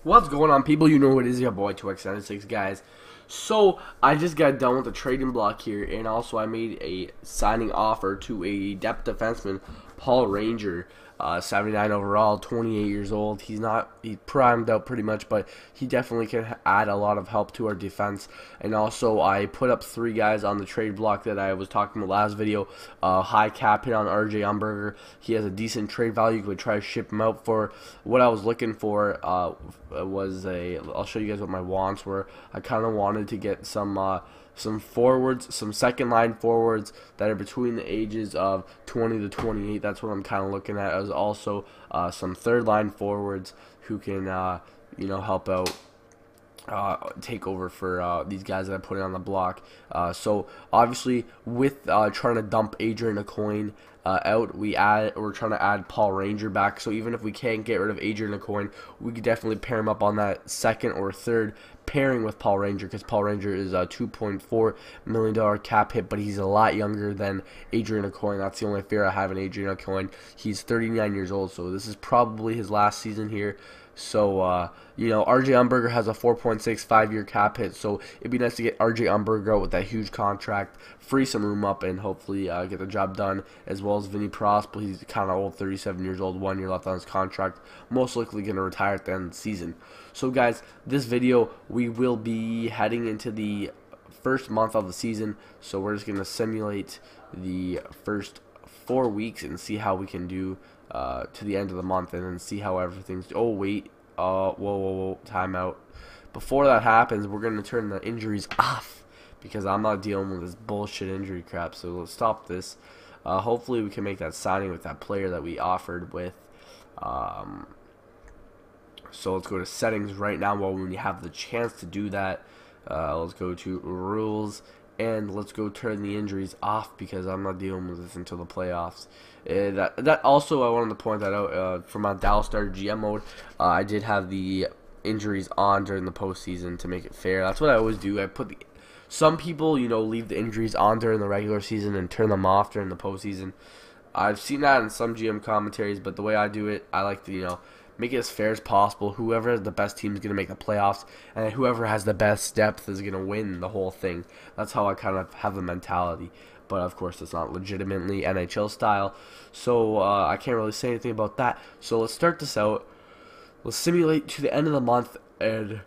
What's going on, people? You know who it is, your boy 2x96, guys. So I just got done with the trading block here, and also I made a signing offer to a depth defenseman, Paul Ranger, 79 overall, 28 years old. He's primed out pretty much, but he definitely can add a lot of help to our defense. And also I put up 3 guys on the trade block that I was talking about last video. High cap hit on RJ Umberger. He has a decent trade value. You could try to ship him out for. What I was looking for was I'll show you guys what my wants were. I kind of wanted to get some forwards, some second line forwards that are between the ages of 20 to 28. That's what I'm kind of looking at. As also some third line forwards who can help out, take over for these guys that I put on the block. So obviously with trying to dump Adrian Aucoin out, we're trying to add Paul Ranger back. So even if we can't get rid of Adrian Aucoin, we could definitely pair him up on that second or third pairing with Paul Ranger, because Paul Ranger is a $2.4 million cap hit, but he's a lot younger than Adrian Aucoin. That's the only fear I have in Adrian Aucoin. He's 39 years old, so this is probably his last season here. So, RJ Umberger has a 4.65-year cap hit, so it'd be nice to get RJ Umberger out with that huge contract, free some room up, and hopefully get the job done, as well as Vinny Prospel. He's kind of old, 37 years old, 1 year left on his contract, most likely going to retire at the end of the season. So, guys, this video, we will be heading into the first month of the season, so we're just going to simulate the first 4 weeks and see how we can do to the end of the month, and then see how everything's. Oh wait, whoa, time out. Before that happens, we're gonna turn the injuries off, because I'm not dealing with this bullshit injury crap. So let's stop this. Hopefully we can make that signing with that player that we offered with. So let's go to settings right now while we have the chance to do that. Let's go to rules, and let's go turn the injuries off, because I'm not dealing with this until the playoffs. That also, I wanted to point that out, for my Dallas Star GM mode, I did have the injuries on during the postseason to make it fair. That's what I always do. Some people, leave the injuries on during the regular season and turn them off during the postseason. I've seen that in some GM commentaries, but the way I do it, I like to, make it as fair as possible. Whoever has the best team is going to make the playoffs, and whoever has the best depth is going to win the whole thing. That's how I kind of have the mentality. But of course, it's not legitimately NHL style, so I can't really say anything about that. So let's start this out. Let's simulate to the end of the month, and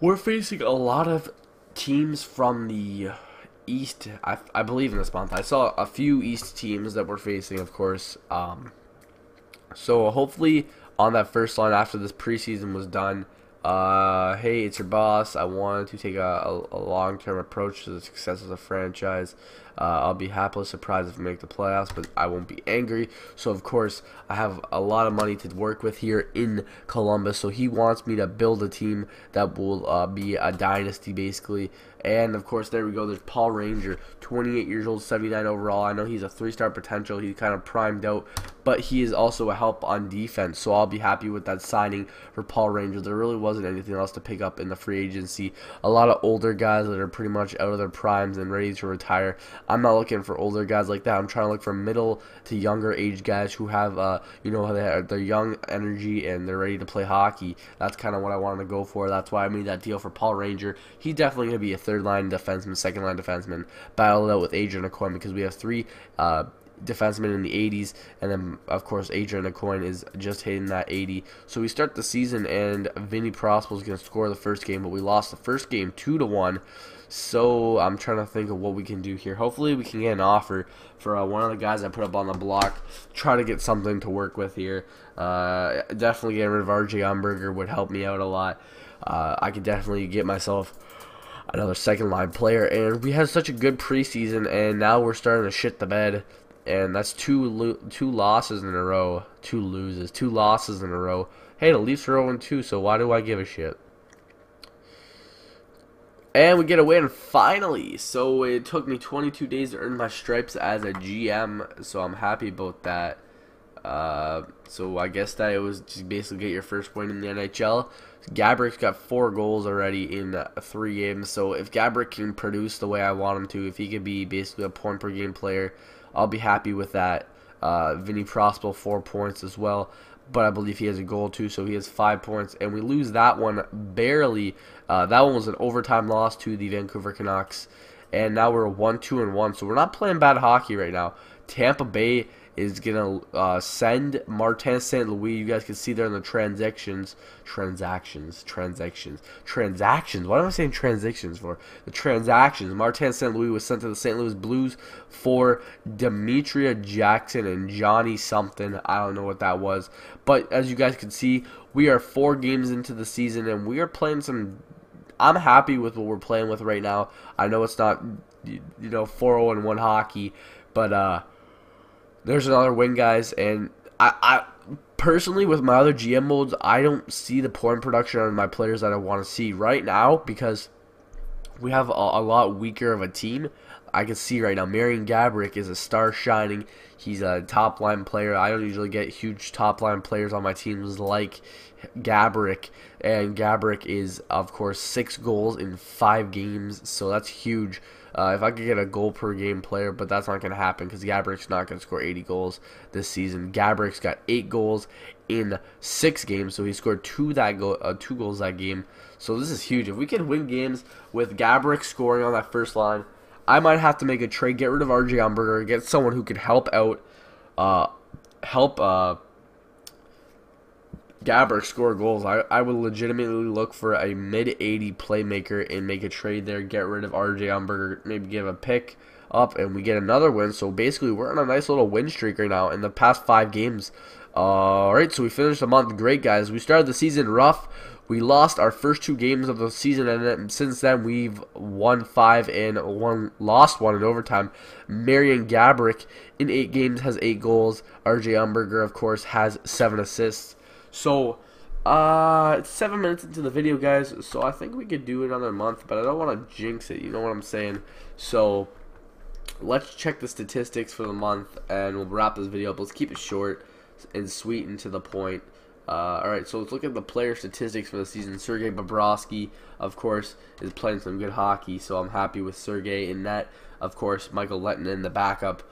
we're facing a lot of teams from the East. I believe in this month. I saw a few East teams that we're facing, of course. So hopefully on that first line after this preseason was done, hey, it's your boss. I wanted to take a long-term approach to the success of the franchise. I'll be happily surprised if we make the playoffs, but I won't be angry. So, of course, I have a lot of money to work with here in Columbus. So he wants me to build a team that will be a dynasty, basically. And, of course, there we go. There's Paul Ranger, 28 years old, 79 overall. I know he's a 3-star potential. He's kind of primed out, but he is also a help on defense. So I'll be happy with that signing for Paul Ranger. There really wasn't anything else to pick up in the free agency. A lot of older guys that are pretty much out of their primes and ready to retire. I'm not looking for older guys like that. I'm trying to look for middle to younger age guys who have, they're young energy and they're ready to play hockey. That's kind of what I wanted to go for. That's why I made that deal for Paul Ranger. He's definitely going to be a third-line defenseman, second-line defenseman, battled out with Adrian Aucoin, because we have 3 defensemen in the 80s, and then of course Adrian Aucoin is just hitting that 80. So we start the season, and Vinny Prospel is going to score the first game, but we lost the first game 2-1. So I'm trying to think of what we can do here. Hopefully we can get an offer for one of the guys I put up on the block. Try to get something to work with here. Definitely getting rid of RJ Umberger would help me out a lot. I could definitely get myself another second line player, and we had such a good preseason, and now we're starting to shit the bed. And that's two losses in a row. 2 losses in a row. Hey, the Leafs are 0-2, so why do I give a shit? And we get a win, finally. So it took me 22 days to earn my stripes as a GM, so I'm happy about that. So I guess that it was just basically get your first win in the NHL. Gabrick's got 4 goals already in 3 games, so if Gabrick can produce the way I want him to, if he could be basically a point-per-game player, I'll be happy with that. Vinny Prospel, 4 points as well. but I believe he has a goal too, so he has 5 points. And we lose that one barely. That one was an overtime loss to the Vancouver Canucks. And now we're 1-2-1, so we're not playing bad hockey right now. Tampa Bay is going to send Martin St. Louis. You guys can see there in the transactions. What am I saying transactions for? The transactions. Martin St. Louis was sent to the St. Louis Blues for Demetria Jackson and Johnny something. I don't know what that was. But as you guys can see, we are 4 games into the season, and we are playing some... I'm happy with what we're playing with right now. I know it's not, 4-0-1 hockey, but there's another win, guys. And I personally, with my other GM modes, I don't see the point production on my players that I want to see right now because we have a lot weaker of a team. I can see right now Marian Gaborik is a star shining. He's a top line player. I don't usually get huge top line players on my teams like Gaborik, and Gaborik is of course 6 goals in 5 games, so that's huge. If I could get a goal per game player, but that's not going to happen because Gaborik's not going to score 80 goals this season. Gaborik's got 8 goals in 6 games, so he scored 2 goals that game. So this is huge. If we can win games with Gaborik scoring on that first line, I might have to make a trade, get rid of RJ Umberger, get someone who could help out, Gaborik score goals. I would legitimately look for a mid-80 playmaker and make a trade there, get rid of RJ Umberger, maybe give a pick up, and we get another win. So basically, we're on a nice little win streak right now in the past 5 games. Alright, so we finished the month great, guys. We started the season rough. We lost our first 2 games of the season, and since then we've won 5 and lost 1 in overtime. Marian Gaborik in 8 games has 8 goals. RJ Umberger, of course, has 7 assists. So, it's 7 minutes into the video, guys, so I think we could do another month, but I don't want to jinx it, you know what I'm saying? So, let's check the statistics for the month, and we'll wrap this video up. Let's keep it short and sweet and to the point. Alright, so let's look at the player statistics for the season. Sergei Bobrovsky, of course, is playing some good hockey, so I'm happy with Sergei in net. Of course, Michael Lehtinen, the backup.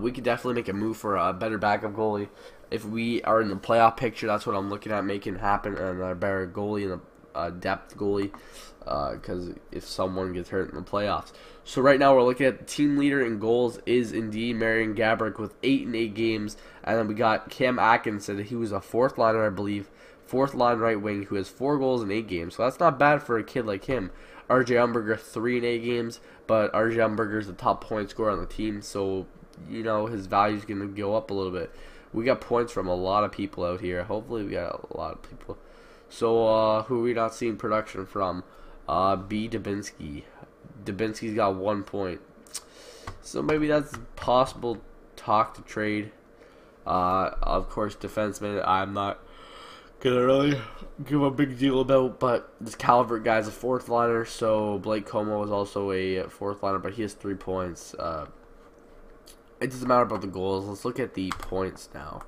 We could definitely make a move for a better backup goalie. If we are in the playoff picture, that's what I'm looking at making happen, and a better goalie and a depth goalie, because if someone gets hurt in the playoffs. So right now we're looking at the team leader in goals is indeed Marian Gaborik with 8 in 8 games, and then we got Cam Atkinson. He was a 4th liner, I believe, 4th line right wing, who has 4 goals in 8 games. So that's not bad for a kid like him. RJ Umberger 3 in 8 games, but RJ Umberger is the top point scorer on the team, so his value is going to go up a little bit. We got points from a lot of people out here. Hopefully we got a lot of people. So who are we not seeing production from? B. Dubinsky. Dubinsky's got 1 point. So maybe that's possible talk to trade. Of course, defenseman, I'm not going to really give a big deal about, but this Calvert guy's a 4th liner, so Blake Como is also a 4th liner, but he has 3 points. It doesn't matter about the goals. Let's look at the points now.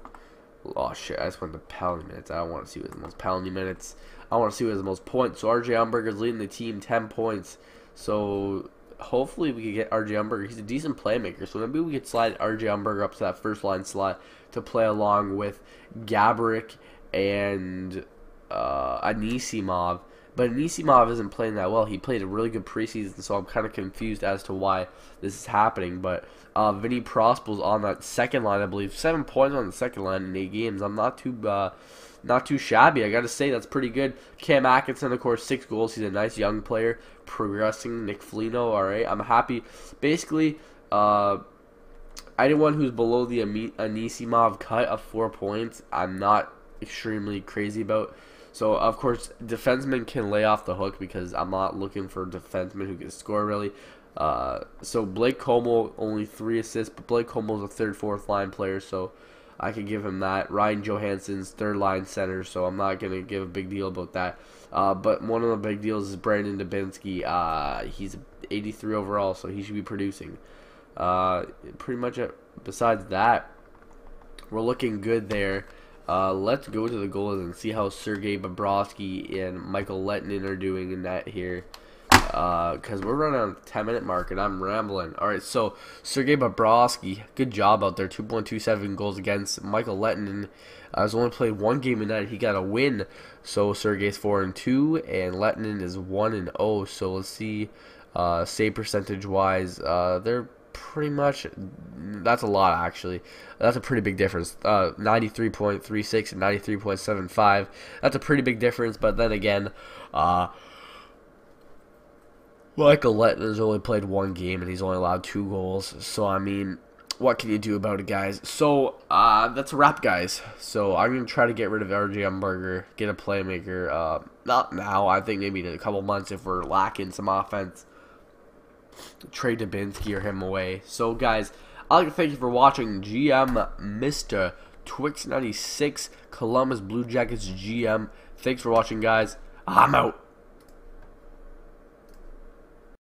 Oh shit, I just went to penalty minutes. I don't want to see who has the most penalty minutes. I want to see who has the most points. So RJ Umberger is leading the team, 10 points. So hopefully we can get RJ Umberger. He's a decent playmaker, so maybe we could slide RJ Umberger up to that first line slot to play along with Gaborik and Anisimov. But Anisimov isn't playing that well. He played a really good preseason, so I'm kind of confused as to why this is happening. But Vinny Prospel's on that second line, I believe. 7 points on the second line in 8 games. I'm not too shabby. I got to say, that's pretty good. Cam Atkinson, of course, 6 goals. He's a nice young player, progressing. Nick Foligno, all right. I'm happy. Basically, anyone who's below the Anisimov cut of 4 points, I'm not extremely crazy about. So, of course, defensemen can lay off the hook because I'm not looking for defensemen who can score, really. So, Blake Como, only 3 assists, but Blake Como's a 3rd, 4th line player, so I can give him that. Ryan Johansson's 3rd line center, so I'm not going to give a big deal about that. But one of the big deals is Brandon Dubinsky. He's 83 overall, so he should be producing. Pretty much besides that, we're looking good there. Let's go to the goals and see how Sergei Bobrovsky and Michael Lehtinen are doing in that here. because we're running on the 10-minute mark and I'm rambling. All right, so Sergei Bobrovsky, good job out there. 2.27 goals against. Michael Lettinen has only played one game tonight. He got a win, so Sergei's 4-2, and Lettinen is 1-0. So let's see, save percentage wise, they're pretty much, that's a lot actually. That's a pretty big difference. 93.36 and 93.75. That's a pretty big difference. But then again, Michael Lettinen has only played one game and he's only allowed 2 goals. So I mean, what can you do about it, guys? So that's a wrap, guys. So I'm gonna try to get rid of RJ Umberger, get a playmaker. Not now. I think maybe in a couple months if we're lacking some offense. Trade Dubinsky or him away. So guys, I'd like to thank you for watching. GM Mr. Twix96, Columbus Blue Jackets GM. Thanks for watching, guys. I'm out.